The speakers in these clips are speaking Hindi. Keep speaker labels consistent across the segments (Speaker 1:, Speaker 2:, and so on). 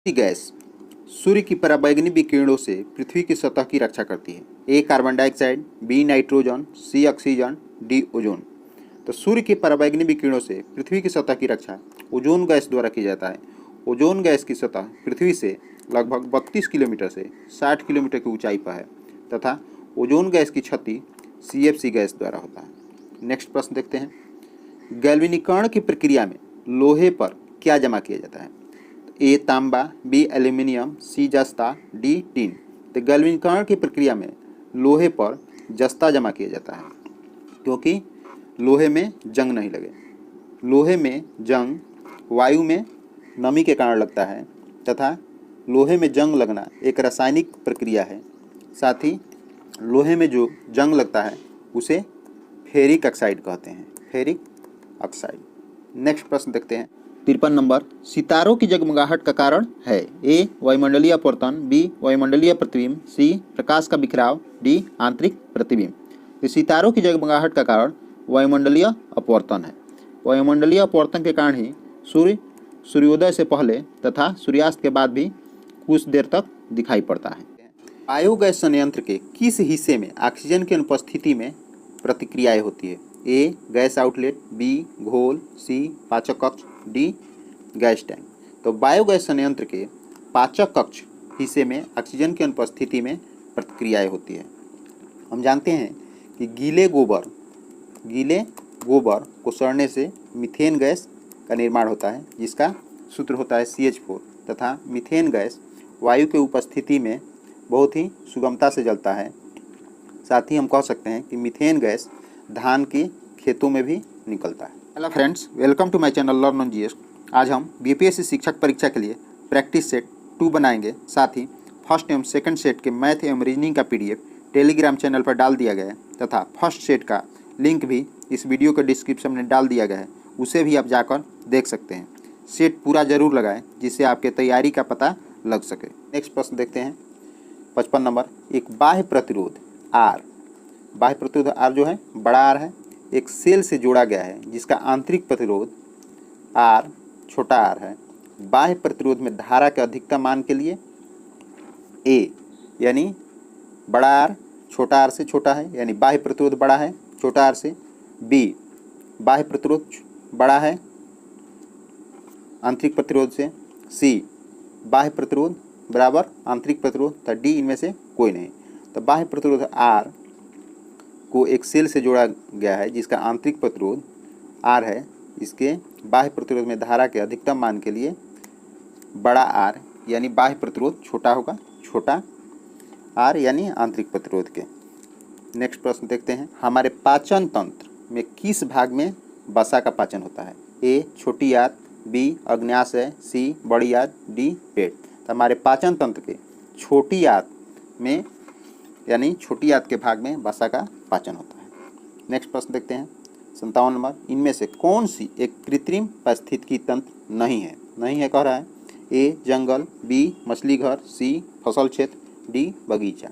Speaker 1: गैस सूर्य की पराबैंगनी विकिरणों से पृथ्वी की सतह की रक्षा करती है। ए कार्बन डाइऑक्साइड, बी नाइट्रोजन, सी ऑक्सीजन, डी ओजोन। तो सूर्य की पराबैंगनी विकिरणों से पृथ्वी की सतह की रक्षा ओजोन गैस द्वारा की जाता है। ओजोन गैस की सतह पृथ्वी से लगभग 32 किलोमीटर से 60 किलोमीटर की ऊंचाई पर है तथा ओजोन गैस की क्षति CFC गैस द्वारा होता है। नेक्स्ट प्रश्न देखते हैं, गैल्वेनीकरण की प्रक्रिया में लोहे पर क्या जमा किया जाता है? ए तांबा, बी एल्यूमिनियम, सी जस्ता, डी टीन। तो गैल्वेनीकरण की प्रक्रिया में लोहे पर जस्ता जमा किया जाता है क्योंकि लोहे में जंग नहीं लगे। लोहे में जंग वायु में नमी के कारण लगता है तथा लोहे में जंग लगना एक रासायनिक प्रक्रिया है। साथ ही लोहे में जो जंग लगता है उसे फेरिक ऑक्साइड कहते हैं, फेरिक ऑक्साइड। नेक्स्ट प्रश्न देखते हैं, 53 नंबर, सितारों की जगमगाहट का कारण है? ए वायुमंडलीय अपवर्तन, बी वायुमंडलीय प्रतिबिंब, सी प्रकाश का बिखराव, डी आंतरिक प्रतिबिंब। तो सितारों की जगमगाहट का कारण वायुमंडलीय अपवर्तन है। वायुमंडलीय अपवर्तन के कारण ही सूर्योदय से पहले तथा सूर्यास्त के बाद भी कुछ देर तक दिखाई पड़ता है। बायोगैस संयंत्र के किस हिस्से में ऑक्सीजन की अनुपस्थिति में प्रतिक्रियाएं होती है? ए गैस आउटलेट, बी घोल, सी पाचक कक्ष, डी गैस टैंक। तो बायोगैस संयंत्र के पाचक कक्ष हिस्से में ऑक्सीजन की अनुपस्थिति में प्रतिक्रियाएं होती है। हम जानते हैं कि गीले गोबर को सड़ने से मीथेन गैस का निर्माण होता है जिसका सूत्र होता है CH4 तथा मीथेन गैस वायु के उपस्थिति में बहुत ही सुगमता से जलता है। साथ ही हम कह सकते हैं कि मीथेन गैस धान के खेतों में भी निकलता है। Hello friends, welcome to my channel learn on GS. आज हम BPSC शिक्षक परीक्षा के लिए प्रैक्टिस सेट 2 बनाएंगे। साथ ही फर्स्ट एवं सेकंड सेट के मैथ एवं रीजनिंग का PDF टेलीग्राम चैनल पर डाल दिया गया है तथा फर्स्ट सेट का लिंक भी इस वीडियो के डिस्क्रिप्शन में डाल दिया गया है, उसे भी आप जाकर देख सकते हैं। सेट पूरा जरूर लगाएं जिससे आपके तैयारी का पता लग सके। नेक्स्ट प्रश्न देखते हैं, 55 नंबर, एक बाह्य प्रतिरोध R, बाह्य प्रतिरोध R जो है बड़ा R है, एक सेल से जोड़ा गया है जिसका आंतरिक प्रतिरोध R छोटा r है। बाह्य प्रतिरोध में धारा के अधिकतम मान के लिए A यानी बड़ा R छोटा r से छोटा है यानी बाह्य प्रतिरोध बड़ा है छोटा r से। B बाह्य प्रतिरोध बड़ा है आंतरिक प्रतिरोध से। C बाह्य प्रतिरोध बराबर आंतरिक प्रतिरोध तथा D इनमें से कोई नहीं। तो बाह्य प्रतिरोध R को एक सेल से जोड़ा गया है जिसका आंतरिक प्रतिरोध R है। इसके बाह्य प्रतिरोध में धारा के अधिकतम मान के लिए बड़ा R यानी बाह्य प्रतिरोध छोटा होगा, छोटा R यानी आंतरिक प्रतिरोध के। नेक्स्ट प्रश्न देखते हैं, हमारे पाचन तंत्र में किस भाग में वसा का पाचन होता है? ए छोटी आंत, बी अग्न्याशय, सी बड़ी आंत, डी पेट। तो हमारे पाचन तंत्र के छोटी आंत में यानी छोटी आंत के भाग में वसा का पाचन होता है। नेक्स्ट प्रश्न देखते हैं, 57 नंबर, इनमें से कौन सी एक कृत्रिम पारिस्थितिकी तंत्र नहीं है कह रहा है? ए जंगल, बी मछली घर, सी फसल क्षेत्र, डी बगीचा।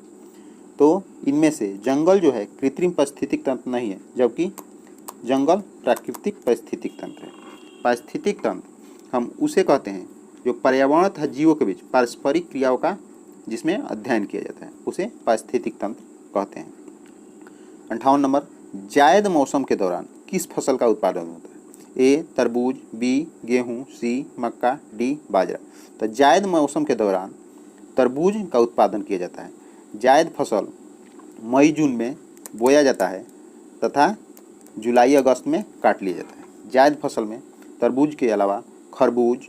Speaker 1: तो इनमें से जंगल जो है कृत्रिम पारिस्थितिक तंत्र नहीं है जबकि जंगल प्राकृतिक पारिस्थितिक तंत्र है। पारिस्थितिक तंत्र हम उसे कहते हैं जो पर्यावरण तथा जीवों के बीच पारस्परिक क्रियाओं का जिसमें अध्ययन किया जाता है उसे पारिस्थितिक तंत्र कहते हैं। 58 नंबर, जायद मौसम के दौरान किस फसल का उत्पादन होता है? ए तरबूज, बी गेहूँ, सी मक्का, डी बाजरा। तो जायद मौसम के दौरान तरबूज का उत्पादन किया जाता है। जायद फसल मई जून में बोया जाता है तथा जुलाई अगस्त में काट लिया जाता है। जायद फसल में तरबूज के अलावा खरबूज,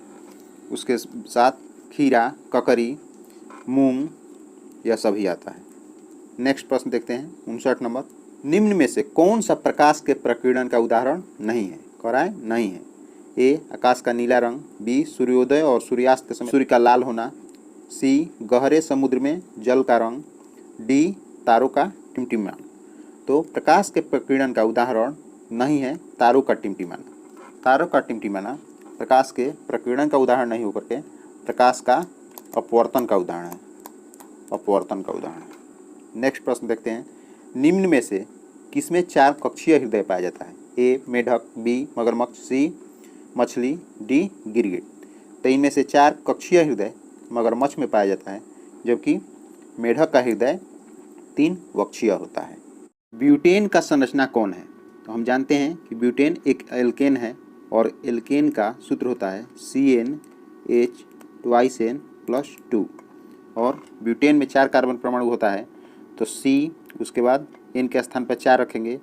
Speaker 1: उसके साथ खीरा, ककड़ी, मूंग यह सभी आता है। नेक्स्ट प्रश्न देखते हैं, 59 नंबर, निम्न में से कौन सा प्रकाश के प्रकीर्णन का उदाहरण नहीं है? कह रहा है नहीं है। ए आकाश का नीला रंग, बी सूर्योदय और सूर्यास्त के समय सूर्य का लाल होना, सी गहरे समुद्र में जल का रंग, डी तारों का टिमटिमाना। तो प्रकाश के प्रकीर्णन का उदाहरण नहीं है तारों का टिमटिमाना। तारों का टिमटिमाना प्रकाश के प्रकीर्णन का उदाहरण नहीं होकर के प्रकाश का अपवर्तन का उदाहरण है, अपवर्तन का उदाहरण। नेक्स्ट प्रश्न देखते हैं, निम्न में से किसमें 4 कक्षीय हृदय पाया जाता है? ए मेढक, बी मगरमच्छ, सी मछली, डी गिरगिट। तो इनमें से 4 कक्षीय हृदय मगरमच्छ में पाया जाता है, जबकि मेढक का हृदय 3 वक्षीय होता है। ब्यूटेन का संरचना कौन है? तो हम जानते हैं कि ब्यूटेन एक एल्केन है और एल्केन का सूत्र होता है CnH2n+2 और ब्यूटेन में 4 कार्बन परमाणु होता है, तो C उसके बाद N के स्थान पर 4 रखेंगे,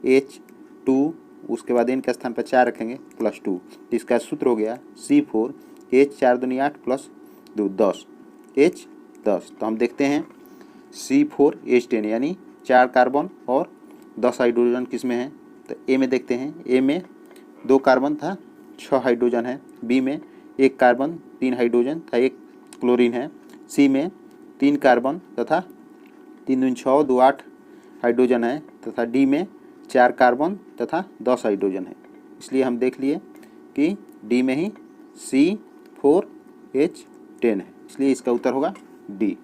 Speaker 1: H2 उसके बाद N के स्थान पर 4 रखेंगे +2, इसका सूत्र हो गया C4H4 + 2 10 H10। तो हम देखते हैं C4H10 यानी 4 कार्बन और 10 हाइड्रोजन किस में है? तो ए में देखते हैं, ए में 2 कार्बन था 6 हाइड्रोजन है, बी में 1 कार्बन 3 हाइड्रोजन था 1 क्लोरीन है, सी में 3 कार्बन तथा 3 दूनी 6 2 8 हाइड्रोजन है तथा डी में 4 कार्बन तथा 10 हाइड्रोजन है। इसलिए हम देख लिए कि डी में ही C4H10 है, इसलिए इसका उत्तर होगा डी।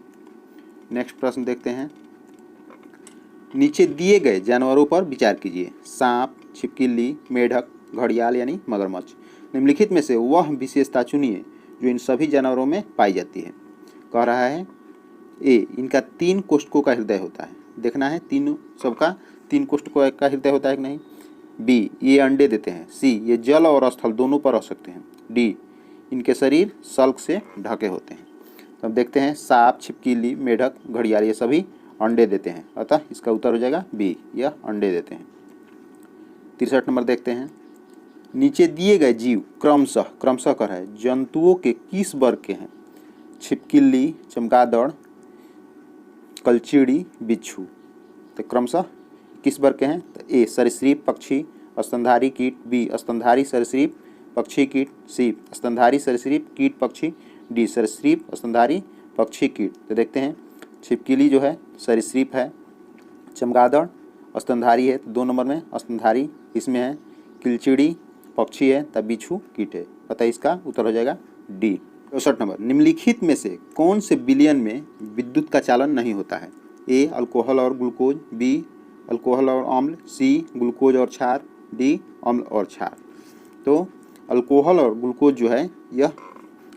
Speaker 1: नेक्स्ट प्रश्न देखते हैं। नीचे दिए गए जानवरों पर विचार कीजिए। सांप, छिपकली, मेढक, घड़ियाल यानी मगरमच्छ। निम्नलिखित में से वह विशेषता चुनिए जो इन सभी जानवरों में पाई जाती है। कह रहा है ए, इनका 3 कोष्ठकों का हृदय होता है। देखना है तीनों सबका 3 कोष्ठकों का हृदय होता है कि नहीं। बी, ये अंडे देते हैं। सी, ये जल और स्थल दोनों पर रह सकते हैं। डी, इनके शरीर सल्क से ढके होते हैं। तो हम देखते हैं सांप, छिपकली, मेढक, घड़ियाल ये सभी अंडे देते हैं, अतः इसका उत्तर हो जाएगा बी, यह अंडे देते हैं। 63 नंबर देखते हैं। नीचे दिए गए जीव क्रमशः कर है जंतुओं के किस वर्ग के हैं? छिपकली, चमगादड़, कलचीड़ी, बिच्छू। तो क्रमशः किस वर्ग के हैं? तो ए, सरीसृप पक्षी, स्तनधारी कीट, बी, स्तनधारी सरीसृप पक्षी कीट, सी, स्तनधारी सरीसृप कीट पक्षी, डी, सरीसृप स्तनधारी पक्षी कीट। तो देखते हैं छिपकली जो है सरीसृप है, चमगादड़ स्तनधारी है, तो 2 नंबर में स्तनधारी इसमें है, किलचिड़ी पक्षी है, तब बिच्छू कीट है, अतः इसका उत्तर हो जाएगा डी। 64 नंबर। निम्नलिखित में से कौन से विलयन में विद्युत का चालन नहीं होता है? ए, अल्कोहल और ग्लूकोज, बी, अल्कोहल और अम्ल, सी, ग्लूकोज और क्षार, डी, अम्ल और क्षार। तो अल्कोहल और ग्लूकोज जो है यह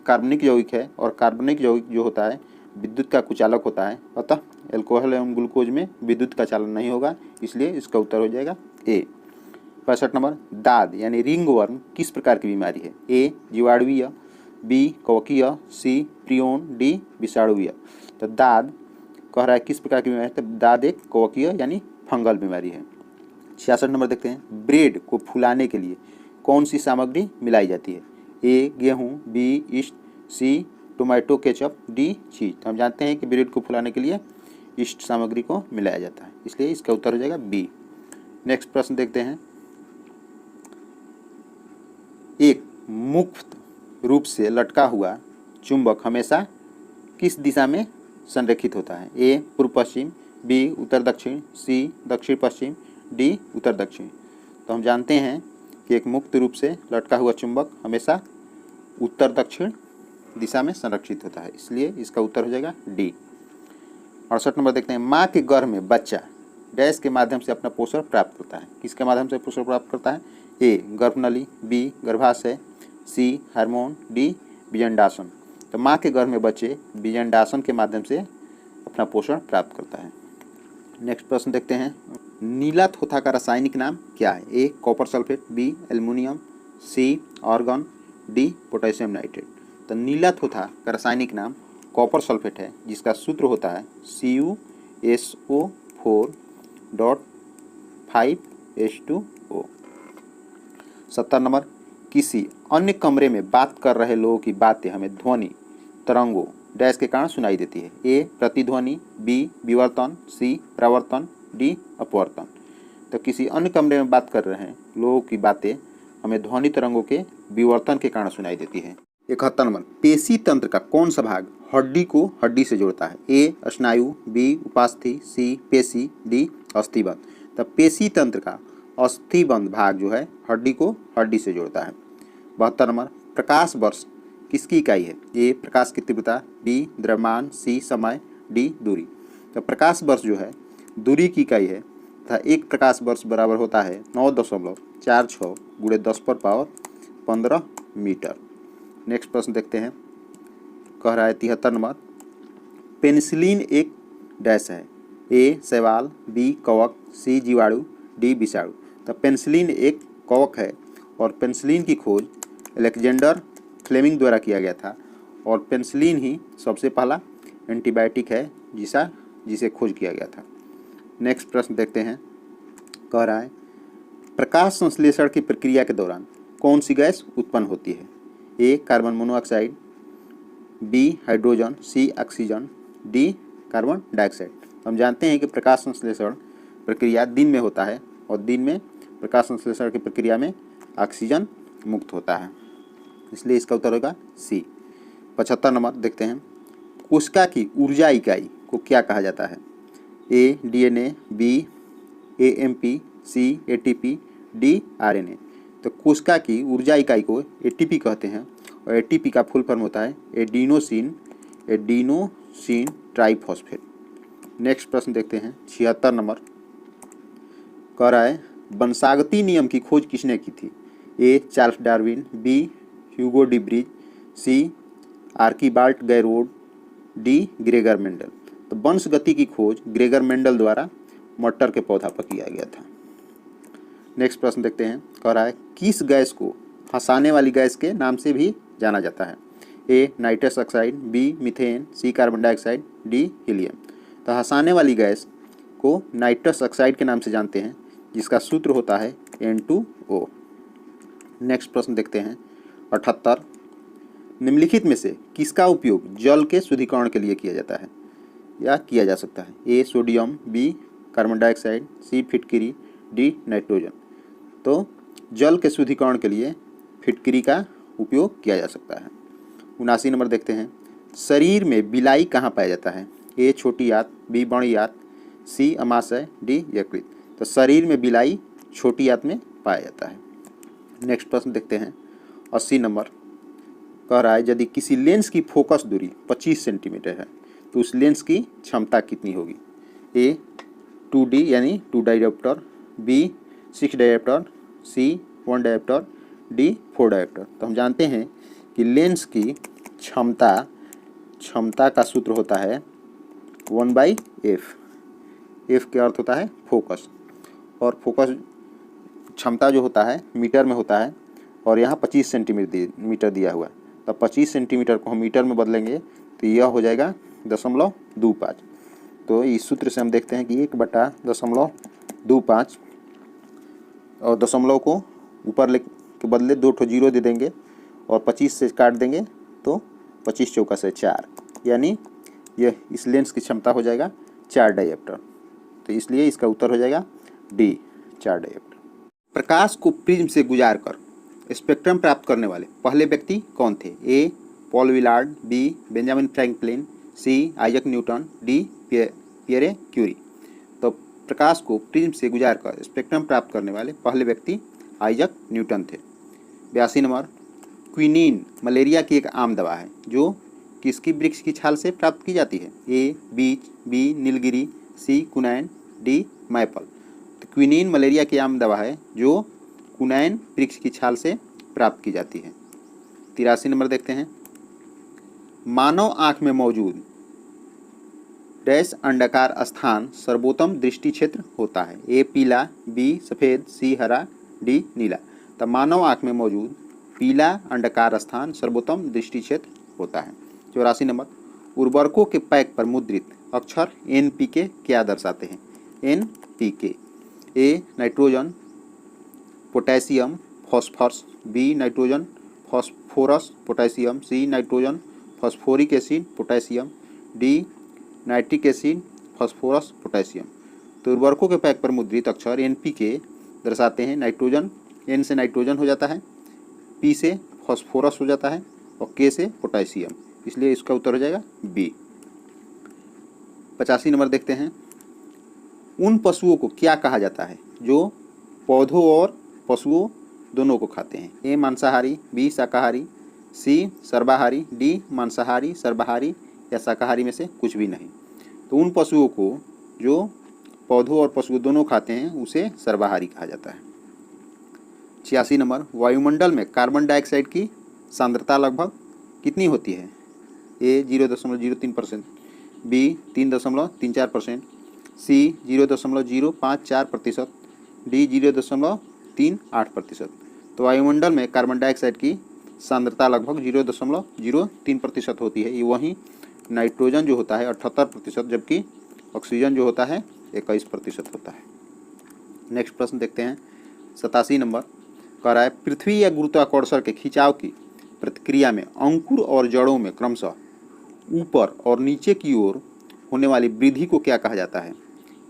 Speaker 1: कार्बनिक यौगिक है और कार्बनिक यौगिक जो होता है विद्युत का कुचालक होता है, अतः अल्कोहल एवं ग्लूकोज में विद्युत का चालन नहीं होगा, इसलिए इसका उत्तर हो जाएगा ए। 65 नंबर। दाद यानी रिंगवर्म किस प्रकार की बीमारी है? ए, जीवाणुवीय, बी, कवकीय, सी, प्रियोन, डी, विषाणुवीय। तो दाद कह रहा है किस प्रकार की बीमारी है? तो दाद एक कवकीय यानी फंगल बीमारी है। 66 नंबर देखते हैं। ब्रेड को फुलाने के लिए कौन सी सामग्री मिलाई जाती है? ए, गेहूँ, बी, ईस्ट, सी, टोमेटो केचप, डी, चीज। तो हम जानते हैं कि ब्रेड को फुलाने के लिए ईस्ट सामग्री को मिलाया जाता है, इसलिए इसका उत्तर हो जाएगा बी। नेक्स्ट प्रश्न देखते हैं। एक मुक्त रूप से लटका हुआ चुंबक हमेशा किस दिशा में संरेखित होता है? ए, पूर्व पश्चिम, बी, उत्तर दक्षिण, सी, दक्षिण पश्चिम, डी, उत्तर दक्षिण। तो हम जानते हैं कि एक मुक्त रूप से लटका हुआ चुंबक हमेशा उत्तर दक्षिण दिशा में संरक्षित होता है, इसलिए इसका उत्तर हो जाएगा डी। 68 नंबर देखते हैं। माँ के गर्भ में बच्चा डैश के माध्यम से अपना पोषण प्राप्त करता है। किसके माध्यम से पोषण प्राप्त करता है? ए, गर्भनली, बी, गर्भाशय, सी, हार्मोन, डी, बीजांडासन। तो माँ के गर्भ में बच्चे बीजांडासन के माध्यम से अपना पोषण प्राप्त करता है। नेक्स्ट प्रश्न देखते हैं। नीला थोथा का रासायनिक नाम क्या है? ए, कॉपर सल्फेट, बी, एल्युमिनियम, सी, आर्गन, डी, पोटेशियम नाइट्रेट। तो नीला थोथा का रासायनिक नाम कॉपर सल्फेट है, जिसका सूत्र होता है CuSO4.5H2O। 70 नंबर। किसी अन्य कमरे में बात कर रहे लोगों की बातें हमें ध्वनि तरंगों डैश के कारण सुनाई देती है। ए, प्रतिध्वनि, बी, विवर्तन, सी, परावर्तन, डी, अपवर्तन। तो किसी अन्य कमरे में बात कर रहे हैं लोगों की बातें हमें ध्वनि तरंगों के विवर्तन के कारण सुनाई देती है। 71 नंबर। पेशी तंत्र का कौन सा भाग हड्डी को हड्डी से जोड़ता है? ए, स्नायु, बी, उपास्थि, सी, पेशी, डी, अस्थिबंध। तो पेशी तंत्र का अस्थिबंध भाग जो है हड्डी को हड्डी से जोड़ता है। 72 नंबर। प्रकाश वर्ष किसकी इकाई है? ए, प्रकाश की तीव्रता, बी, द्रव्यमान, सी, समय, डी, दूरी। तो प्रकाश वर्ष जो है दूरी की इकाई है तथा एक प्रकाश वर्ष बराबर होता है 9.46 × 10⁻15 मीटर। नेक्स्ट प्रश्न देखते हैं। कह रहा है 73 नंबर, पेनिसिलिन एक डैश है, ए शैवाल, बी कवक, सी जीवाणु, डी विषाणु। तो पेनिसिलिन एक कवक है और पेनिसिलिन की खोज अलेक्जेंडर फ्लेमिंग द्वारा किया गया था और पेनिसिलिन ही सबसे पहला एंटीबायोटिक है जिसे खोज किया गया था। नेक्स्ट प्रश्न देखते हैं, कह रहा है प्रकाश संश्लेषण की प्रक्रिया के दौरान कौन सी गैस उत्पन्न होती है? ए कार्बन मोनोऑक्साइड, बी हाइड्रोजन, सी ऑक्सीजन, डी कार्बन डाइऑक्साइड। हम जानते हैं कि प्रकाश संश्लेषण प्रक्रिया दिन में होता है और दिन में प्रकाश संश्लेषण की प्रक्रिया में ऑक्सीजन मुक्त होता है, इसलिए इसका उत्तर होगा सी। 75 नंबर देखते हैं, कोशिका की ऊर्जा इकाई को क्या कहा जाता है? ए डीएनए, बी एएमपी, सी एटीपी, डी आरएनए। तो कोशिका की ऊर्जा इकाई को एटीपी कहते हैं और एटीपी का फुल फॉर्म होता है एडिनोसिन ट्राइफॉस्फेट। नेक्स्ट प्रश्न देखते हैं 76 नंबर, कह रहा है वंशागति नियम की खोज किसने की थी? A Charles Darwin, B Hugo de Vries, C Archibald Garrod, D Gregor Mendel. तो वंशगति की खोज ग्रेगर मेंडल द्वारा मटर के पौधा पर किया गया था। नेक्स्ट प्रश्न देखते हैं, कह रहा है किस गैस को हंसाने वाली गैस के नाम से भी जाना जाता है? ए नाइट्रस ऑक्साइड, बी मीथेन, सी कार्बन डाइऑक्साइड, डी हीलियम। तो हंसाने वाली गैस को नाइट्रस ऑक्साइड के नाम से जानते हैं जिसका सूत्र होता है N2O। नेक्स्ट प्रश्न देखते हैं 78, निम्नलिखित में से किसका उपयोग जल के शुद्धिकरण के लिए किया जाता है या किया जा सकता है? A sodium, B carbon dioxide, C फिटकिरी, डी नाइट्रोजन। तो जल के शुद्धिकरण के लिए फिटकिरी का उपयोग किया जा सकता है। 79 नंबर देखते हैं, शरीर में बिलाई कहाँ पाया जाता है? ए छोटी आंत, बी बड़ी आंत, सी अमाशय, डी यकृत। तो शरीर में बिलाई छोटी आंत में पाया जाता है। नेक्स्ट प्रश्न देखते हैं 80 नंबर, कह रहा है यदि किसी लेंस की फोकस दूरी 25 सेंटीमीटर है तो उस लेंस की क्षमता कितनी होगी? ए 2D यानी 2 डायोप्टर, बी 6 डायोप्टर, सी 1 डायोप्टर, डी 4 डायोप्टर। तो हम जानते हैं कि लेंस की क्षमता का सूत्र होता है 1/f। एफ का अर्थ होता है फोकस और फोकस क्षमता जो होता है मीटर में होता है और यहाँ 25 सेंटीमीटर दिया हुआ है। तो 25 सेंटीमीटर को हम मीटर में बदलेंगे तो यह हो जाएगा 0.25। तो इस सूत्र से हम देखते हैं कि 1/0.25 और दशमलव को ऊपर ले के बदले 2 ठो जीरो दे देंगे और 25 से काट देंगे तो 25 चौका से 4, यानी यह इस लेंस की क्षमता हो जाएगा 4 डायोप्टर। तो इसलिए इसका उत्तर हो जाएगा डी 4 डायोप्टर। प्रकाश को प्रिज्म से गुजार कर स्पेक्ट्रम प्राप्त करने वाले पहले व्यक्ति कौन थे? A Paul Villard, B Benjamin Franklin, C Isaac Newton, D Pierre Curie. तो प्रकाश को प्रिज्म से गुजार कर स्पेक्ट्रम प्राप्त करने वाले पहले व्यक्ति आइजक न्यूटन थे। 82 नंबर, क्विनीन मलेरिया की एक आम दवा है जो किसकी वृक्ष की छाल से प्राप्त की जाती है? ए बीच, बी नीलगिरी, सी कुनैन, डी मैपल। तो क्विनीन मलेरिया की आम दवा है जो कुनैन वृक्ष की छाल से प्राप्त की जाती है। 83 नंबर देखते हैं, मानव आँख में मौजूद डैश अंडाकार स्थान सर्वोत्तम दृष्टि क्षेत्र होता है? ए पीला, बी सफ़ेद, सी हरा, डी नीला। तो मानव आँख में मौजूद पीला अंडाकार स्थान सर्वोत्तम दृष्टि क्षेत्र होता है। 84 नंबर, उर्वरकों के पैक पर मुद्रित अक्षर NPK क्या दर्शाते हैं? NPK, A nitrogen potassium phosphorus, B nitrogen phosphorus potassium, C nitrogen phosphoric acid potassium, D nitric acid phosphorus potassium. तो उर्वरकों के पैक पर मुद्रित अक्षर NPK दर्शाते हैं नाइट्रोजन, N से नाइट्रोजन हो जाता है, P से फॉस्फोरस हो जाता है और K से पोटेशियम, इसलिए इसका उत्तर हो जाएगा बी। 85 नंबर देखते हैं, उन पशुओं को क्या कहा जाता है जो पौधों और पशुओं दोनों को खाते हैं? ए मांसाहारी, बी शाकाहारी, सी सर्वाहारी, डी मांसाहारी सर्वाहारी या शाकाहारी में से कुछ भी नहीं। तो उन पशुओं को जो पौधों और पशुओं दोनों खाते हैं उसे सर्वाहारी कहा जाता है। 86 नंबर, वायुमंडल में कार्बन डाइऑक्साइड की सांद्रता लगभग कितनी होती है? ए 0.03%, बी 3.34%, सी 0.054%, डी 0.38%। तो वायुमंडल में कार्बन डाइऑक्साइड की सांद्रता लगभग 0.03% होती है। ये वहीं नाइट्रोजन जो होता है 78%, जबकि ऑक्सीजन जो होता है 21% होता है। नेक्स्ट प्रश्न देखते हैं 87 नंबर। कह रहा है पृथ्वी या गुरुत्वाकर्षण के खिंचाव की प्रतिक्रिया में अंकुर और जड़ों में क्रमशः ऊपर और नीचे की ओर होने वाली वृद्धि को क्या कहा जाता है?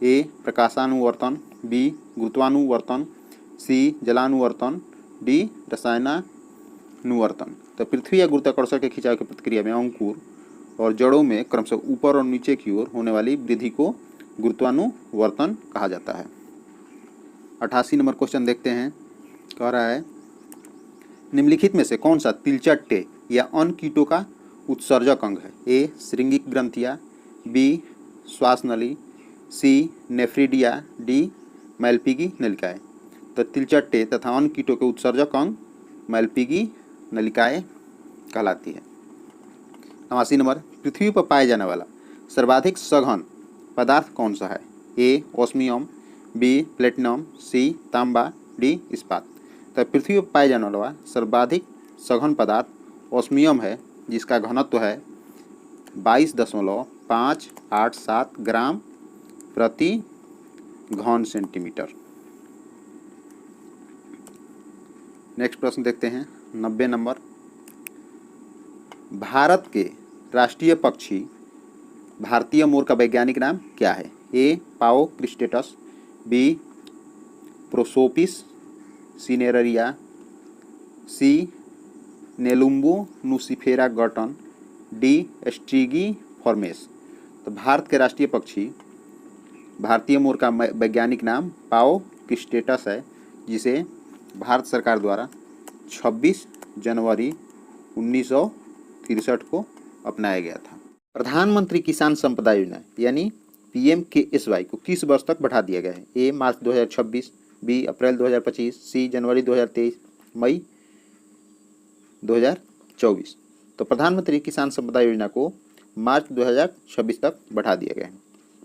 Speaker 1: ए प्रकाशानुवर्तन, बी गुरुत्वानुवर्तन, सी जलानुवर्तन, डी रसायनानुवर्तन। तो पृथ्वी या गुरुत्वाकर्षण के खिंचाव की प्रतिक्रिया में अंकुर और जड़ों में क्रमशः ऊपर और नीचे की ओर होने वाली वृद्धि को गुरुत्वानुवर्तन कहा जाता है। 88 नंबर क्वेश्चन देखते हैं। कह रहा है निम्नलिखित में से कौन सा तिलचट्टे या अन्य कीटों का उत्सर्जक अंग है? ए श्रृंगिक ग्रंथियाँ, बी श्वास नली, सी नेफ्रिडिया, डी मैल्पिगी नलिकाएँ। तो तिलचट्टे तथा अन्य कीटों के उत्सर्जक अंग मैल्पिगी नलिकाएँ कहलाती है। 89 नंबर पृथ्वी पर पाए जाने वाला सर्वाधिक सघन पदार्थ कौन सा है? ए ओस्मियम, बी प्लेटिनम, सी तांबा, डी इस्पात। तो पृथ्वी पर पाए जाने वाला सर्वाधिक सघन पदार्थ ओस्मियम है, जिसका घनत्व है 22.587 ग्राम प्रति घन सेंटीमीटर। नेक्स्ट प्रश्न देखते हैं 90 नंबर। भारत के राष्ट्रीय पक्षी भारतीय मोर का वैज्ञानिक नाम क्या है? ए पाओ क्रिस्टेटस, बी प्रोसोपिस सिनेरिया, सी नेलुम्बो नुसिफेरा गटन, डी स्ट्रिगी फॉर्मेस। तो भारत के राष्ट्रीय पक्षी भारतीय मोर का वैज्ञानिक नाम पाओ क्रिस्टेटस है, जिसे भारत सरकार द्वारा 26 जनवरी 1963 को अपनाया गया था। प्रधानमंत्री किसान संपदा योजना यानी PMKSY को किस वर्ष तक बढ़ा दिया गया है? ए मार्च 2026, बी अप्रैल 2025, सी जनवरी 2023, मई 2024। तो प्रधानमंत्री किसान संपदा योजना को मार्च 2026 तक बढ़ा दिया गया है।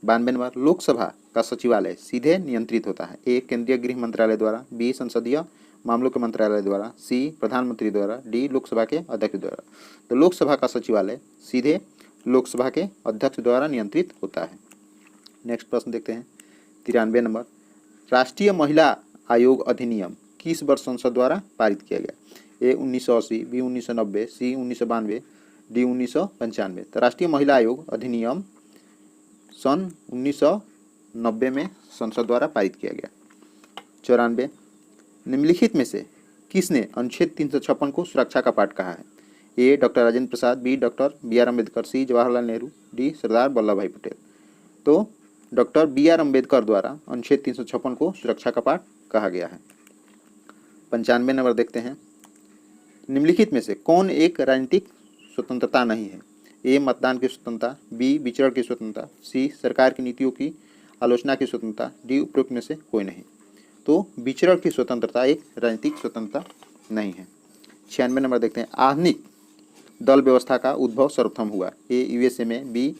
Speaker 1: 92 नंबर लोकसभा का सचिवालय सीधे नियंत्रित होता है? ए केंद्रीय गृह मंत्रालय द्वारा, बी संसदीय मामलों के मंत्रालय द्वारा, सी प्रधानमंत्री द्वारा, डी लोकसभा के अध्यक्ष द्वारा। तो लोकसभा का सचिवालय सीधे लोकसभा के अध्यक्ष द्वारा नियंत्रित होता है। नेक्स्ट प्रश्न देखते हैं 93 नंबर। राष्ट्रीय महिला आयोग अधिनियम किस वर्ष संसद द्वारा पारित किया गया? ए 1980, बी 1990, सी 1992, डी 1995। तो राष्ट्रीय महिला आयोग अधिनियम सन 1990 में संसद द्वारा पारित किया गया। 94 निम्नलिखित में से किसने अनुच्छेद 356 को सुरक्षा का पाठ कहा है? ए doctor Rajendra Prasad, B doctor BR Ambedkar, सी जवाहरलाल नेहरू, डी सरदार वल्लभ भाई पटेल। तो डॉक्टर BR अम्बेडकर द्वारा अनुच्छेद 356 को सुरक्षा का पाठ कहा गया है। 95 नंबर देखते हैं। निम्नलिखित में से कौन एक राजनीतिक स्वतंत्रता नहीं है? ए मतदान की स्वतंत्रता, बी विचरण की स्वतंत्रता, सी सरकार की नीतियों की आलोचना की स्वतंत्रता, डी उपरोक्त में से कोई नहीं। तो विचरण की स्वतंत्रता एक राजनीतिक स्वतंत्रता नहीं है। 96 नंबर देखते हैं। आधुनिक दल व्यवस्था का उद्भव सर्वप्रथम हुआ? ए USA में, बी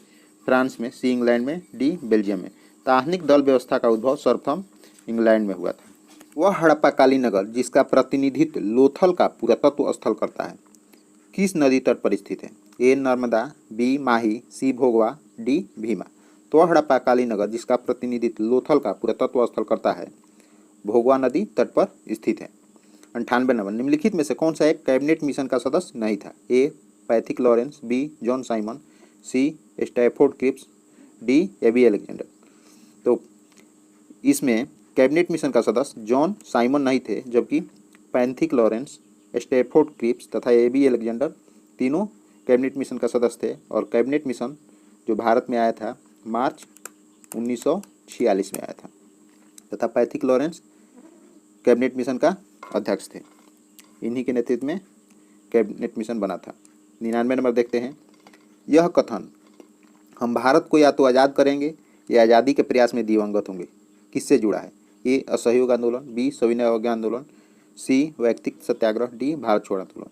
Speaker 1: फ्रांस में, सी इंग्लैंड में, डी बेल्जियम में। तो आधुनिक दल व्यवस्था का उद्भव सर्वप्रथम इंग्लैंड में हुआ था। वह हड़प्पाकालीन नगर जिसका प्रतिनिधित्व लोथल का पुरातत्व स्थल करता है किस नदी तट पर स्थित है? ए नर्मदा, बी माही, सी भोगवा, डी भीमा। तो वह हड़प्पाकालीन नगर जिसका प्रतिनिधित्व लोथल का पुरातत्व स्थल करता है भोगवा नदी तट पर स्थित है। 98 नंबर निम्नलिखित में से कौन सा एक कैबिनेट मिशन का सदस्य नहीं था? A Pethick Lawrence, B John Simon, C Stafford Cripps, D A V Alexander. तो इसमें कैबिनेट मिशन का सदस्य जॉन साइमन नहीं थे, जबकि पैथिक लॉरेंस, स्टैफोर्ड क्रिप्स तथा एबी अलेक्जेंडर तीनों कैबिनेट मिशन का सदस्य थे। और कैबिनेट मिशन जो भारत में आया था मार्च 1946 में आया था तथा पैथिक लॉरेंस कैबिनेट मिशन का अध्यक्ष थे। इन्हीं के नेतृत्व में कैबिनेट मिशन बना था। 99 नंबर देखते हैं। यह कथन हम भारत को या तो आज़ाद करेंगे या आज़ादी के प्रयास में दिवंगत होंगे किससे जुड़ा है? ए असहयोग आंदोलन, बी सविनय अवज्ञा आंदोलन, सी वैयक्तिक सत्याग्रह, डी भारत छोड़ो आंदोलन।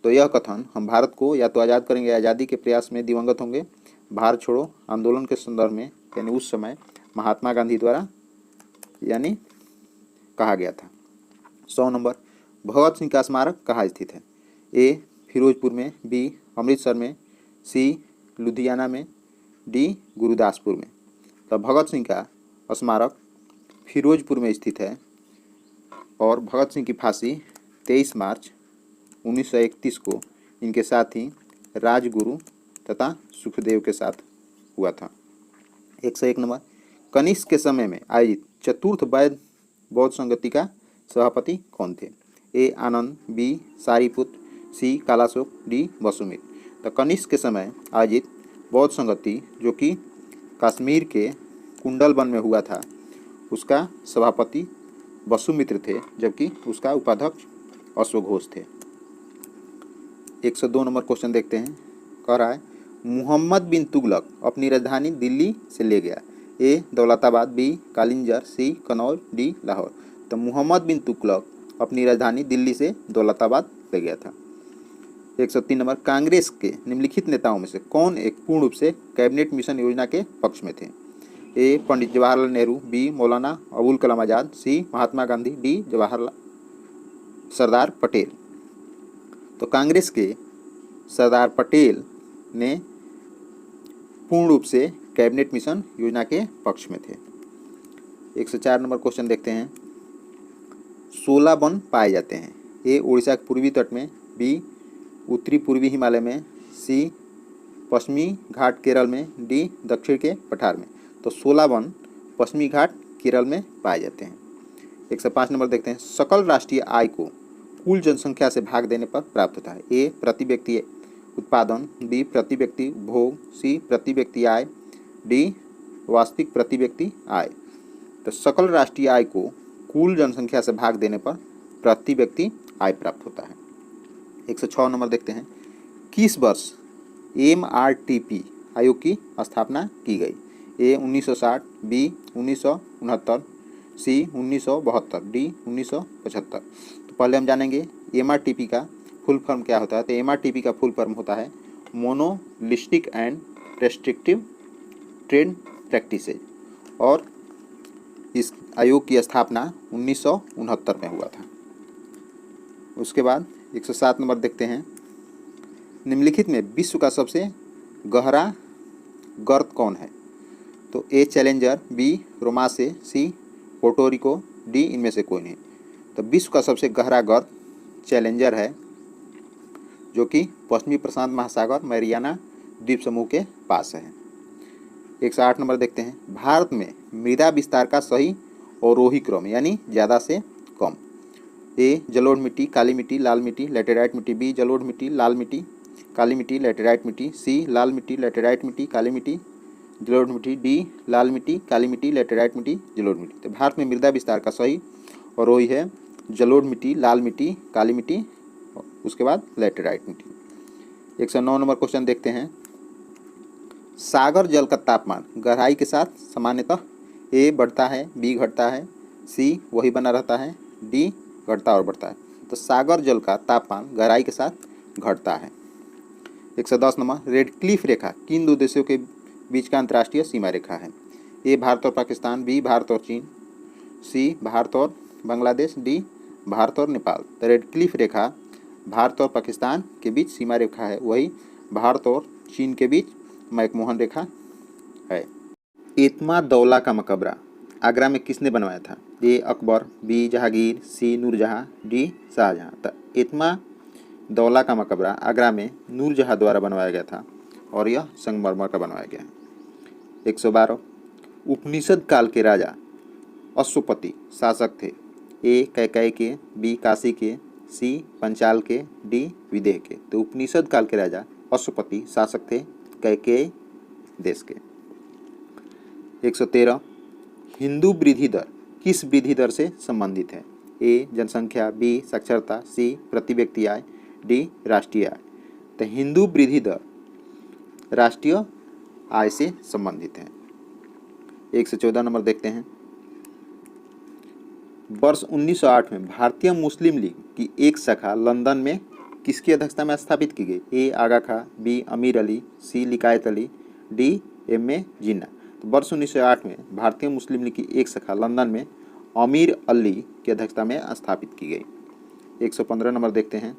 Speaker 1: तो यह कथन हम भारत को या तो आज़ाद करेंगे, आज़ादी के प्रयास में दिवंगत होंगे, भारत छोड़ो आंदोलन के संदर्भ में यानी उस समय महात्मा गांधी द्वारा यानी कहा गया था। 100 नंबर, भगत सिंह का स्मारक कहाँ स्थित है? ए फिरोजपुर में, बी अमृतसर में, सी लुधियाना में, डी गुरुदासपुर में। तो भगत सिंह का स्मारक फिरोजपुर में स्थित है और भगत सिंह की फांसी 23 मार्च 1931 को इनके साथी राजगुरु तथा सुखदेव के साथ हुआ था। 101 नंबर, कनिष्क के समय में आयोजित चतुर्थ बौद्ध संगति का सभापति कौन थे? ए आनंद, बी सारीपुत्र, सी कालाशोक, डी वसुमित्र। तो कनिष्क के समय आयोजित बौद्ध संगति जो कि कश्मीर के कुंडलवन में हुआ था, उसका सभापति वसुमित्र थे, जबकि उसका उपाध्यक्ष अश्वघोष थे। 102 नंबर क्वेश्चन देखते हैं। कह रहा है मुहम्मद बिन तुगलक अपनी राजधानी दिल्ली से ले गया। ए दौलताबाद, बी कालिंजर, सी कनौज, डी लाहौर। तो मुहम्मद बिन तुगलक अपनी राजधानी दिल्ली से दौलताबाद ले गया था। 103 नंबर, कांग्रेस के निम्नलिखित नेताओं में से कौन एक पूर्ण रूप से कैबिनेट मिशन योजना के पक्ष में थे? ए पंडित जवाहरलाल नेहरू, बी मौलाना अबुल कलाम आज़ाद, सी महात्मा गांधी, डी सरदार पटेल। तो कांग्रेस के सरदार पटेल ने पूर्ण रूप से कैबिनेट मिशन योजना के पक्ष में थे। 104 नंबर क्वेश्चन देखते हैं। 16 वन पाए जाते हैं। ए उड़ीसा के पूर्वी तट में, बी उत्तरी पूर्वी हिमालय में, सी पश्चिमी घाट केरल में, डी दक्षिण के पठार में। तो 16 वन पश्चिमी घाट केरल में पाए जाते हैं। 105 नंबर देखते हैं। सकल राष्ट्रीय आय को कुल जनसंख्या से भाग देने पर प्राप्त होता है। ए प्रति व्यक्ति उत्पादन, बी प्रति व्यक्ति उपभोग, सी प्रति व्यक्ति आय, डी वास्तविक प्रति व्यक्ति आय। तो सकल राष्ट्रीय आय को कुल जनसंख्या से भाग देने पर प्रति व्यक्ति आय प्राप्त होता है। 106 नंबर देखते हैं। किस वर्ष MRTP आयोग की स्थापना की गई? ए 1960, बी 1969, सी 1972, डी 1975। तो पहले हम जानेंगे MRTP का फुल फॉर्म क्या होता है। तो MRTP का फुल फॉर्म होता है मोनोलिस्टिक एंड रेस्ट्रिक्टिव ट्रेड प्रैक्टिसेज, और इस आयोग की स्थापना 1969 में हुआ था। उसके बाद 107 नंबर देखते हैं। निम्नलिखित में विश्व का सबसे गहरा गर्त कौन है? तो ए चैलेंजर, बी रोमासे, सी पोर्टोरिको, डी इनमें से कोई नहीं। तो विश्व का सबसे गहरा गर्त चैलेंजर है, जो कि पश्चिमी प्रशांत महासागर मैरियाना द्वीप समूह के पास है। 108 नंबर देखते हैं। भारत में मृदा विस्तार का सही अवरोही क्रम यानी ज़्यादा से कम। ए जलोढ़ मिट्टी, काली मिट्टी, लाल मिट्टी, लैटेराइट मिट्टी, बी जलोढ़ मिट्टी, लाल मिट्टी, काली मिट्टी, लैटेराइट मिट्टी, सी लाल मिट्टी, लैटेराइट मिट्टी, काली मिट्टी, जलोढ़ मिट्टी, डी लाल मिट्टी, काली मिट्टी, लैटेराइट मिट्टी, जलोढ़ मिट्टी। तो भारत में मृदा विस्तार का सही अवरोही है जलोढ़ मिट्टी, लाल मिट्टी, काली मिट्टी, उसके बाद लैटेराइट मिट्टी। 109 नंबर क्वेश्चन देखते हैं। सागर जल का तापमान गहराई के साथ सामान्यतः ए बढ़ता है, बी घटता है, सी वही बना रहता है, डी घटता और बढ़ता है। तो सागर जल का तापमान गहराई के साथ घटता है। 110 नंबर। रेडक्लिफ रेखा किन दो देशों के बीच का अंतर्राष्ट्रीय सीमा रेखा है? ए भारत और पाकिस्तान, बी भारत और चीन, सी भारत और बांग्लादेश, डी भारत और नेपाल। तो रेडक्लिफ रेखा भारत और पाकिस्तान के बीच सीमा रेखा है, वही भारत और चीन के बीच मैकमोहन रेखा है। एतमा दौला का मकबरा आगरा में किसने बनवाया था? ए अकबर, बी जहांगीर, सी नूरजहां, डी शाहजहां। तो एतमा दौला का मकबरा आगरा में नूरजहां द्वारा बनवाया गया था और यह संगमरमर का बनवाया गया है। 112। उपनिषद काल के राजा अश्वपति शासक थे। ए कैकेय के, बी काशी के, सी पंचाल के, डी विदेह के। तो उपनिषद काल के राजा अश्वपति शासक थे कैकेय देश के। 113। हिंदू वृद्धि दर किस वृद्धि दर से संबंधित है? ए जनसंख्या, बी साक्षरता, सी प्रति व्यक्ति आय, डी राष्ट्रीय आय। तो हिंदू वृद्धि दर राष्ट्रीय आय से संबंधित है। 114 नंबर देखते हैं। वर्ष 1908 में भारतीय मुस्लिम लीग की एक शाखा लंदन में किसकी अध्यक्षता में स्थापित की गई? ए आगा खां, बी अमीर अली, सी लिकायत अली, डी एम ए जिन्ना। तो वर्ष 1908 में भारतीय मुस्लिम लीग की एक शाखा लंदन में अमीर अली की अध्यक्षता में स्थापित की गई। 115 नंबर देखते हैं,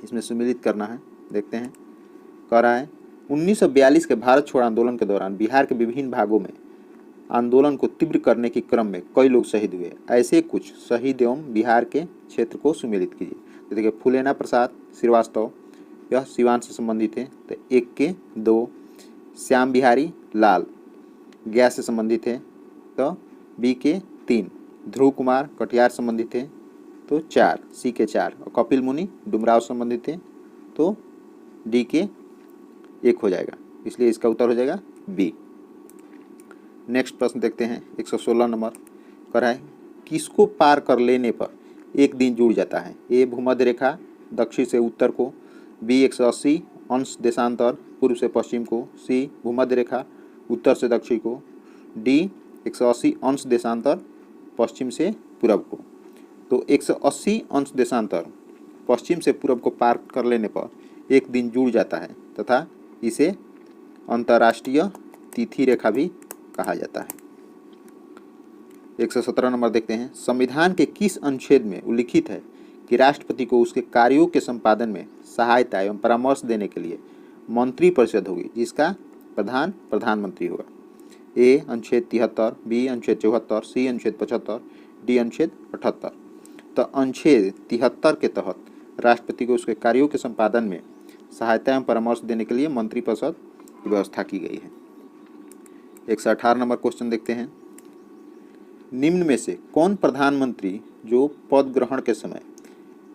Speaker 1: इसमें सम्मिलित करना है। देखते हैं, कह रहा है 1942 के भारत छोड़ आंदोलन के दौरान बिहार के विभिन्न भागों में आंदोलन को तीव्र करने के क्रम में कई लोग शहीद हुए। ऐसे कुछ शहीद एवं बिहार के क्षेत्र को सम्मिलित कीजिए। तो देखिए, फूलेना प्रसाद श्रीवास्तव, यह सिवान से संबंधित है, तो 1 के 2। श्याम बिहारी लाल गया से संबंधित है, तो बी के 3। ध्रुव कुमार कटिहार संबंधित है, तो 4, सी के 4। और कपिल मुनि डुमराव संबंधित है, तो डी के 1 हो जाएगा, इसलिए इसका उत्तर हो जाएगा बी। नेक्स्ट प्रश्न देखते हैं, 116 नंबर कर है किसको पार कर लेने पर एक दिन जुड़ जाता है? ए भूमध्य रेखा दक्षिण से उत्तर को, बी 180 अंश देशांतर पूर्व से पश्चिम को, सी भूमध्य रेखा उत्तर से दक्षिण को, डी 180 अंश देशांतर पश्चिम से पूर्व को। तो 180 अंश देशांतर पश्चिम से पूर्व को पार कर लेने पर एक दिन जुड़ जाता है तथा इसे अंतर्राष्ट्रीय तिथि रेखा भी कहा जाता है। 117 नंबर देखते हैं, संविधान के किस अनुच्छेद में उल्लिखित है कि राष्ट्रपति को उसके कार्यों के संपादन में सहायता एवं परामर्श देने के लिए मंत्री परिषद होगी जिसका प्रधान प्रधानमंत्री होगा? ए अनुच्छेद 73, बी अनुच्छेद 74, सी अनुच्छेद 75, डी अनुच्छेद 78। तो अनुच्छेद 73 के तहत राष्ट्रपति को उसके कार्यों के संपादन में सहायता एवं परामर्श देने के लिए मंत्रिपरिषद की व्यवस्था की गई है। 118 नंबर क्वेश्चन देखते हैं, निम्न में से कौन प्रधानमंत्री जो पद ग्रहण के समय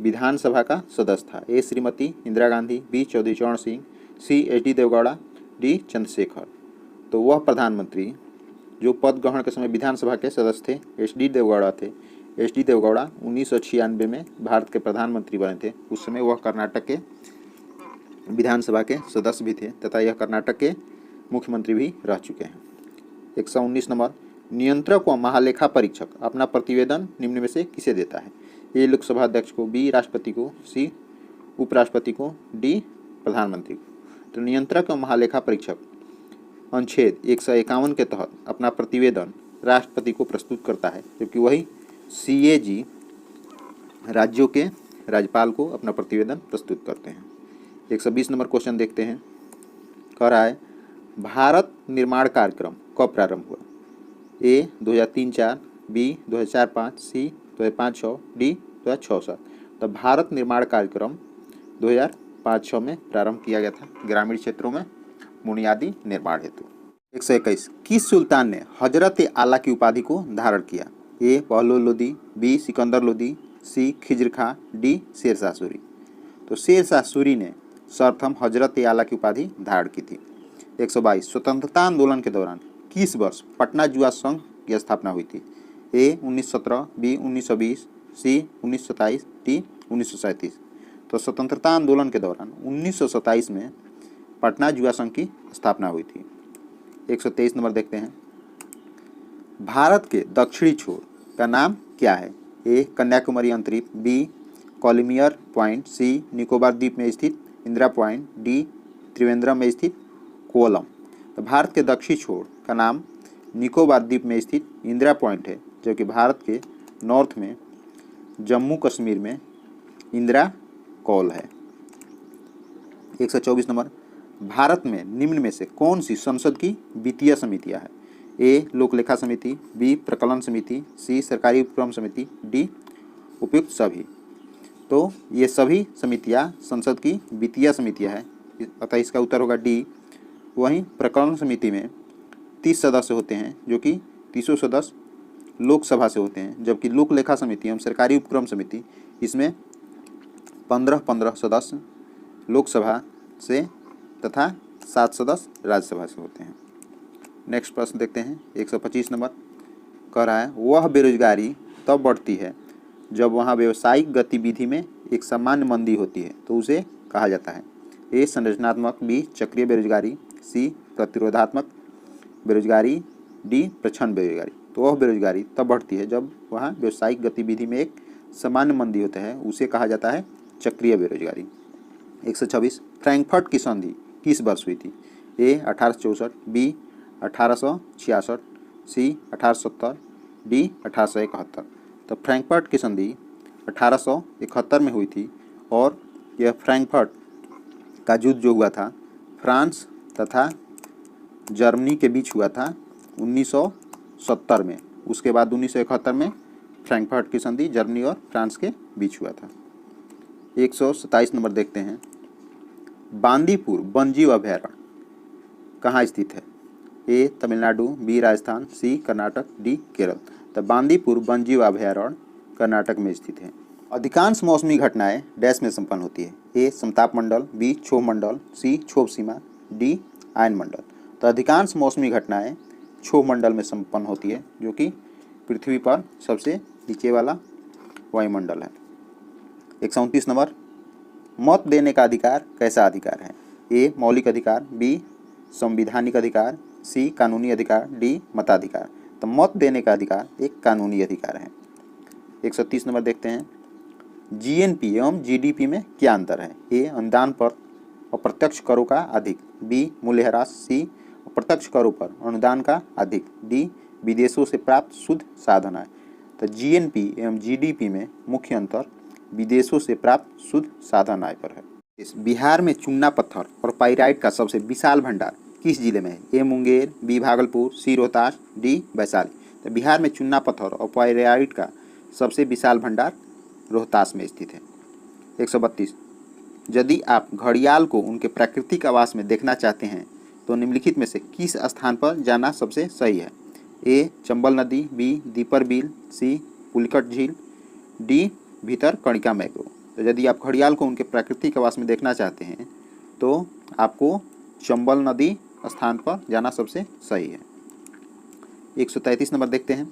Speaker 1: विधानसभा का सदस्य था? A Shrimati Indira Gandhi, B Chaudhary Charan Singh, C H D Deve Gowda, D Chandrashekhar. तो वह प्रधानमंत्री जो पद ग्रहण के समय विधानसभा के सदस्य थे एच डी देवगौड़ा थे। एच डी देवगौड़ा 1996 में भारत के प्रधानमंत्री बने थे। उस समय वह कर्नाटक के विधानसभा के सदस्य भी थे तथा यह कर्नाटक के मुख्यमंत्री भी रह चुके हैं। 119 नंबर, नियंत्रक व महालेखा परीक्षक अपना प्रतिवेदन निम्न में से किसे देता है? ए लोकसभा अध्यक्ष को, बी राष्ट्रपति को, सी उपराष्ट्रपति को, डी प्रधानमंत्री को। तो नियंत्रक व महालेखा परीक्षक अनुच्छेद 151 के तहत अपना प्रतिवेदन राष्ट्रपति को प्रस्तुत करता है, जबकि वही CAG राज्यों के राज्यपाल को अपना प्रतिवेदन प्रस्तुत करते हैं। 120 नंबर क्वेश्चन देखते हैं, कह रहा है भारत निर्माण कार्यक्रम कब प्रारंभ हुआ? ए 2003-4, बी 2004-5, सी 2005-6, डी 2006-7। तो भारत निर्माण कार्यक्रम 2005-6 में प्रारंभ किया गया था ग्रामीण क्षेत्रों में बुनियादी निर्माण हेतु। 121, किस सुल्तान ने हजरत आला की उपाधि को धारण किया? ए बहलोल लोदी, बी सिकंदर लोदी, सी खिज्र खां, डी शेरशाह सूरी। तो शेरशाह सूरी ने सर्वप्रथम हजरत आला की उपाधि धारण की थी। 122, स्वतंत्रता आंदोलन के दौरान किस वर्ष पटना जुआ संघ की स्थापना हुई थी? ए 1917, बी 1920, सी 1927, डी 1937। तो स्वतंत्रता आंदोलन के दौरान 1927 में पटना जुआ संघ की स्थापना हुई थी। 123 नंबर देखते हैं, भारत के दक्षिणी छोर का नाम क्या है? ए कन्याकुमारी अंतरीप, बी कॉलिमियर पॉइंट, सी निकोबार द्वीप में स्थित इंदिरा पॉइंट, डी त्रिवेंद्रम में स्थित कोवलम। तो भारत के दक्षिणी छोर का नाम निकोबार द्वीप में स्थित इंदिरा पॉइंट है, जो कि भारत के नॉर्थ में जम्मू कश्मीर में इंदिरा कॉल है। 124 नंबर, भारत में निम्न में से कौन सी संसद की वित्तीय समितियां हैं? ए लोकलेखा समिति, बी प्रकलन समिति, सी सरकारी उपक्रम समिति, डी उपयुक्त सभी। तो ये सभी समितियां संसद की वित्तीय समितियां हैं, अतः इसका उत्तर होगा डी। वहीं प्रकलन समिति में 30 सदस्य होते हैं, जो कि 30 सदस्य लोकसभा से होते हैं, जबकि लोक लेखा समिति एवं सरकारी उपक्रम समिति इसमें 15-15 सदस्य लोकसभा से तथा 7 सदस्य राज्यसभा से होते हैं। नेक्स्ट प्रश्न देखते हैं, 125 नंबर कह रहा है वह बेरोजगारी तब बढ़ती है जब वहाँ व्यवसायिक गतिविधि में एक सामान्य मंदी होती है, तो उसे कहा जाता है। ए संरचनात्मक, बी चक्रीय बेरोजगारी, सी प्रतिरोधात्मक बेरोजगारी, डी प्रच्छन्न बेरोजगारी। तो वह बेरोजगारी तब बढ़ती है जब वहाँ व्यवसायिक गतिविधि में एक सामान्य मंदी होता है, उसे कहा जाता है चक्रीय बेरोजगारी। 126 फ्रैंकफर्ट की संधि किस वर्ष हुई थी? ए 1864, बी 1866, सी 1870, डी 1871। तो फ्रैंकफर्ट की संधि 1871 में हुई थी और यह फ्रैंकफर्ट का युद्ध जो हुआ था फ्रांस तथा जर्मनी के बीच हुआ था 1970 में। उसके बाद 1971 में फ्रैंकफर्ट की संधि जर्मनी और फ्रांस के बीच हुआ था। 127 नंबर देखते हैं। बांदीपुर वन्यजीव अभयारण्य कहाँ स्थित है? ए तमिलनाडु, बी राजस्थान, सी कर्नाटक, डी केरल। तो बांदीपुर वन्यजीव अभयारण्य कर्नाटक में स्थित है। अधिकांश मौसमी घटनाएं डैश में संपन्न होती है? ए समताप मंडल, बी क्षोभ मंडल, सी क्षोभ सीमा, डी आयन मंडल। तो अधिकांश मौसमी घटनाएं क्षोभ मंडल में संपन्न होती है, जो कि पृथ्वी पर सबसे नीचे वाला वायुमंडल है। 129 नंबर। मत देने का अधिकार कैसा अधिकार है? ए मौलिक अधिकार, बी संवैधानिक अधिकार, सी कानूनी अधिकार, डी मताधिकार। तो मत देने का अधिकार एक कानूनी अधिकार है। 130 नंबर देखते हैं। जीएनपी एवं जीडीपी में क्या अंतर है? ए अनुदान पर अप्रत्यक्ष करों का अधिक, बी मूल्यह्रास, सी अप्रत्यक्ष करों पर अनुदान का अधिक, डी विदेशों से प्राप्त शुद्ध साधन आय। तो जीएनपी एवं जीडीपी में मुख्य अंतर विदेशों से प्राप्त शुद्ध साधन आय पर है। बिहार में चूना पत्थर और पाइराइट का सबसे विशाल भंडार किस जिले में है? ए मुंगेर, बी भागलपुर, सी रोहतास, डी वैशाली। तो बिहार में चूना पत्थर और पाइराइट का सबसे विशाल भंडार रोहतास में स्थित है। 132 यदि आप घड़ियाल को उनके प्राकृतिक आवास में देखना चाहते हैं तो निम्नलिखित में से किस स्थान पर जाना सबसे सही है? ए चंबल नदी, बी दीपर बिल, सी पुलिकट झील, डी भीतर कणिका मैंग्रोव। तो यदि आप घड़ियाल को उनके प्राकृतिक आवास में देखना चाहते हैं तो आपको चंबल नदी स्थान पर जाना सबसे सही है। 133 नंबर देखते हैं।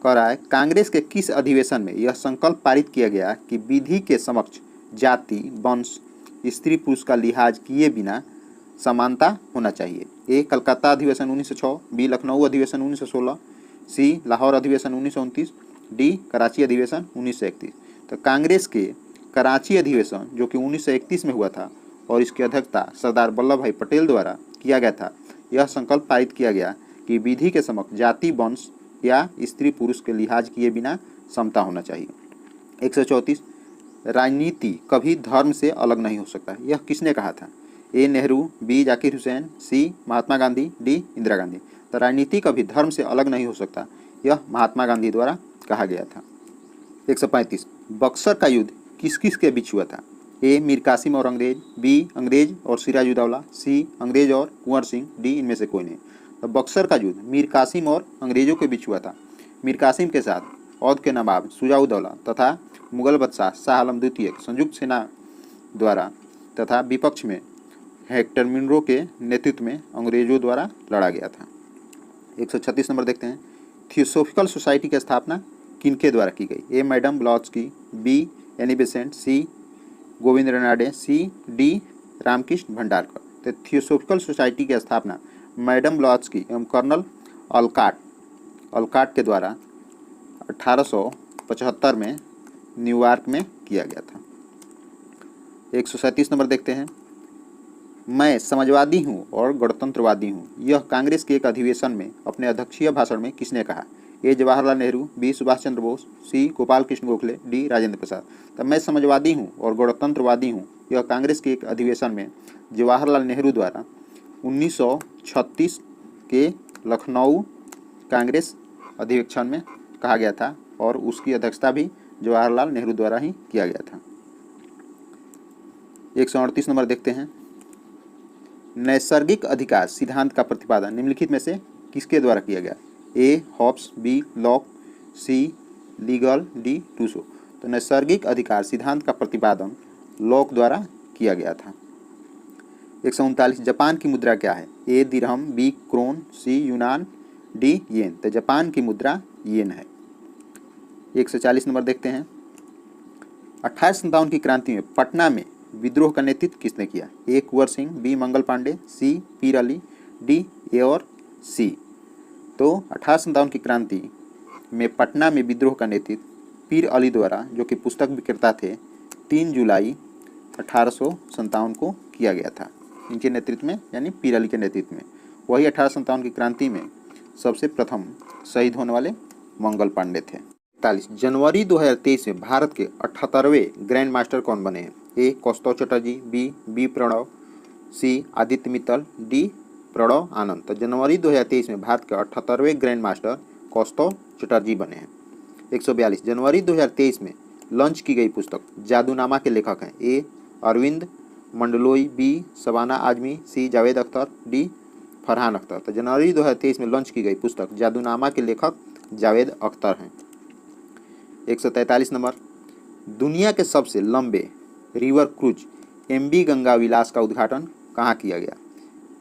Speaker 1: कह रहा है कांग्रेस के किस अधिवेशन में यह संकल्प पारित किया गया कि विधि के समक्ष जाति, वंश, स्त्री पुरुष का लिहाज किए बिना समानता होना चाहिए? ए कलकत्ता अधिवेशन 1906, बी लखनऊ अधिवेशन 1916, सी लाहौर अधिवेशन 1929, डी कराची अधिवेशन 1931। तो कांग्रेस के कराची अधिवेशन जो कि 1931 में हुआ था और इसकी अध्यक्षता सरदार वल्लभ भाई पटेल द्वारा किया गया था, यह संकल्प पारित किया गया कि विधि के समक्ष जाति, वंश या स्त्री पुरुष के लिहाज किए बिना समता होना चाहिए। 134 राजनीति कभी धर्म से अलग नहीं हो सकता, यह किसने कहा था? ए नेहरू, बी जाकिर हुसैन, सी महात्मा गांधी, डी इंदिरा गांधी। तो राजनीति कभी धर्म से अलग नहीं हो सकता, यह महात्मा गांधी द्वारा कहा गया था। 135 बक्सर का युद्ध किस किस के बीच हुआ था? ए मीर कासिम और अंग्रेज, बी अंग्रेज और सिराजुद्दौला, सी अंग्रेज और कुंवर सिंह, डी इनमें से कोई नहीं। तो बक्सर का युद्ध मीर कासिम और अंग्रेजों के बीच हुआ था। मीर कासिम के साथ औध के नवाब शुजाउद्दौला तथा मुगल बादशाह शाह आलम द्वितीय संयुक्त सेना द्वारा तथा विपक्ष में हेक्टर मिनरो के नेतृत्व में अंग्रेजों द्वारा लड़ा गया था। 136 नंबर देखते हैं। थियोसॉफिकल सोसाइटी की स्थापना किनके द्वारा की गई? A madam Blavatsky, B Annie Besant, C Govind Ranade, C D Ramkrishna Bhandarkar. तो थियोसॉफिकल सोसाइटी की स्थापना मैडम ब्लॉट्सकी एवं कर्नल ऑलकाट के द्वारा 1875 में न्यूयॉर्क में किया गया था। 137 नंबर देखते हैं। मैं समाजवादी हूँ और गणतंत्रवादी हूँ, यह कांग्रेस के एक अधिवेशन में अपने अध्यक्षीय भाषण में किसने कहा? ए जवाहरलाल नेहरू, बी सुभाष चंद्र बोस, सी गोपाल कृष्ण गोखले, डी राजेंद्र प्रसाद। तब मैं समाजवादी हूँ और गणतंत्रवादी हूँ, यह कांग्रेस के एक अधिवेशन में जवाहरलाल नेहरू द्वारा 1936 के लखनऊ कांग्रेस अधिवेशन में कहा गया था और उसकी अध्यक्षता भी जवाहरलाल नेहरू द्वारा ही किया गया था। 138 नंबर देखते हैं। नैसर्गिक अधिकार सिद्धांत का प्रतिपादन निम्नलिखित में से किसके द्वारा किया गया? ए हॉब्स, बी लॉक, सी लीगल, डी रूसो। तो नैसर्गिक अधिकार सिद्धांत का प्रतिपादन लॉक द्वारा किया गया था। 139 जापान की मुद्रा क्या है? ए दिरहम, बी क्रोन, सी यूनान, डी येन। तो जापान की मुद्रा येन है। 140 नंबर देखते हैं। 1857 की क्रांति में पटना में विद्रोह का नेतृत्व किसने किया? ए Kunwar Singh, B Mangal Pandey, C Pir Ali, D A और सी। तो 1857 की क्रांति में पटना में विद्रोह का नेतृत्व पीर अली द्वारा, जो कि पुस्तक विक्रेता थे, 3 जुलाई 1857 को किया गया था। इनके नेतृत्व में, यानी पीर अली के नेतृत्व में। वही 1857 की क्रांति में सबसे प्रथम शहीद होने वाले मंगल पांडे थे। 41 जनवरी 2023 में भारत के 78वें ग्रैंड मास्टर कौन बने हैं? ए कौस्तव चटर्जी, बी प्रणव, सी आदित्य मित्तल, डी प्रणव आनंद। तो जनवरी 2023 में भारत के 78वें ग्रैंड मास्टर कौस्तव चटर्जी बने हैं। 142 जनवरी 2023 में लॉन्च की गई पुस्तक जादूनामा के लेखक हैं? ए अरविंद मंडलोई, बी शबाना आजमी, सी जावेद अख्तर, डी फरहान अख्तर। तो जनवरी 2023 में लॉन्च की गई पुस्तक जादूनामा के लेखक जावेद अख्तर हैं। 143 नंबर, दुनिया के सबसे लंबे रिवर क्रूज MV गंगा विलास का उद्घाटन कहाँ किया गया?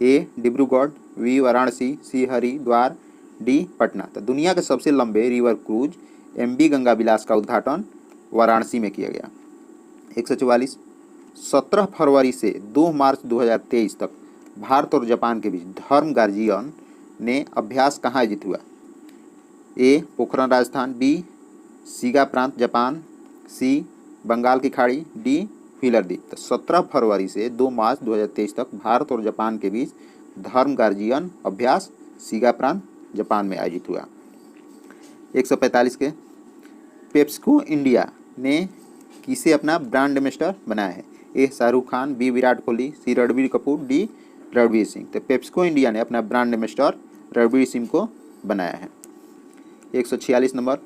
Speaker 1: ए डिब्रूगढ़, बी वाराणसी, सी हरिद्वार, डी पटना। तो दुनिया के सबसे लंबे रिवर क्रूज MV गंगा विलास का उद्घाटन वाराणसी में किया गया। 144 17 फरवरी से 2 मार्च 2023 तक भारत और जापान के बीच धर्म गार्जियन ने अभ्यास कहाँ आयोजित हुआ? ए पोखरण राजस्थान, बी सीगा प्रांत जापान, सी बंगाल की खाड़ी, डी व्हीलर द्वीप। तो 17 फरवरी से 2 मार्च 2023 तक भारत और जापान के बीच धर्म गार्जियन अभ्यास सीगा प्रांत जापान में आयोजित हुआ। 145 के पेप्सिको इंडिया ने किसे अपना ब्रांड एम्बेसडर बनाया है? ए शाहरुख खान, बी विराट कोहली, सी रणबीर कपूर, डी रणवीर सिंह। तो पेप्सिको इंडिया ने अपना ब्रांड एम्बेसडर रणवीर सिंह को बनाया है। 146 नंबर,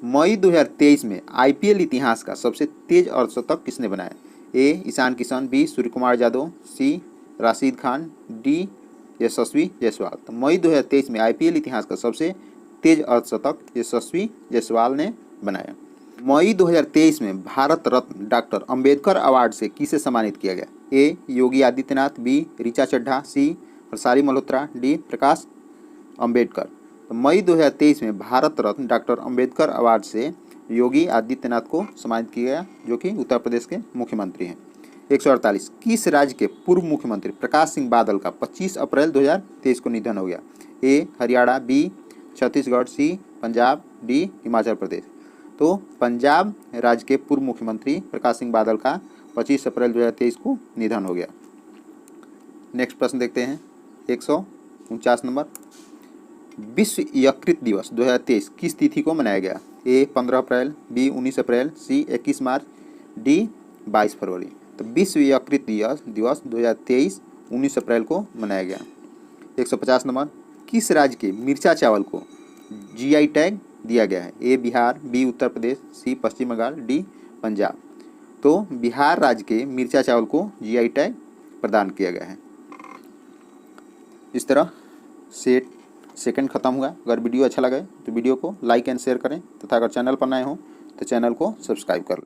Speaker 1: मई 2023 में IPL इतिहास का सबसे तेज अर्धशतक किसने बनाया? ए ईशान किशन, बी सूर्य कुमार यादव, सी राशिद खान, डी यशस्वी जायसवाल। तो मई 2023 में IPL इतिहास का सबसे तेज अर्धशतक यशस्वी जायसवाल ने बनाया। मई 2023 में भारत रत्न डॉक्टर अंबेडकर अवार्ड से किसे सम्मानित किया गया? ए योगी आदित्यनाथ, बी ऋचा चड्ढा, सी हर्षाली मल्होत्रा, डी प्रकाश अंबेडकर। तो मई 2023 में भारत रत्न डॉक्टर अंबेडकर अवार्ड से योगी आदित्यनाथ को सम्मानित किया गया, जो कि उत्तर प्रदेश के मुख्यमंत्री हैं। 148 किस राज्य के पूर्व मुख्यमंत्री प्रकाश सिंह बादल का 25 अप्रैल 2023 को निधन हो गया? ए हरियाणा, बी छत्तीसगढ़, सी पंजाब, डी हिमाचल प्रदेश। तो पंजाब राज्य के पूर्व मुख्यमंत्री प्रकाश सिंह बादल का 25 अप्रैल 2023 को निधन हो गया। नेक्स्ट प्रश्न देखते हैं। 149 नंबर, विश्व यकृत दिवस 2023 किस तिथि को मनाया गया? ए 15 अप्रैल, बी 19 अप्रैल, सी 21 मार्च, डी 22 फरवरी। तो विश्व यकृत दिवस 2023 19 अप्रैल को मनाया गया। 150 नंबर, किस राज्य के मिर्चा चावल को GI टैग दिया गया है? ए बिहार, बी उत्तर प्रदेश, सी पश्चिम बंगाल, डी पंजाब। तो बिहार राज्य के मिर्चा चावल को GI टैग प्रदान किया गया है। इस तरह सेकंड खत्म हुआ। अगर वीडियो अच्छा लगे तो वीडियो को लाइक एंड शेयर करें, तथा अगर चैनल पर नए हो तो चैनल को सब्सक्राइब कर लें।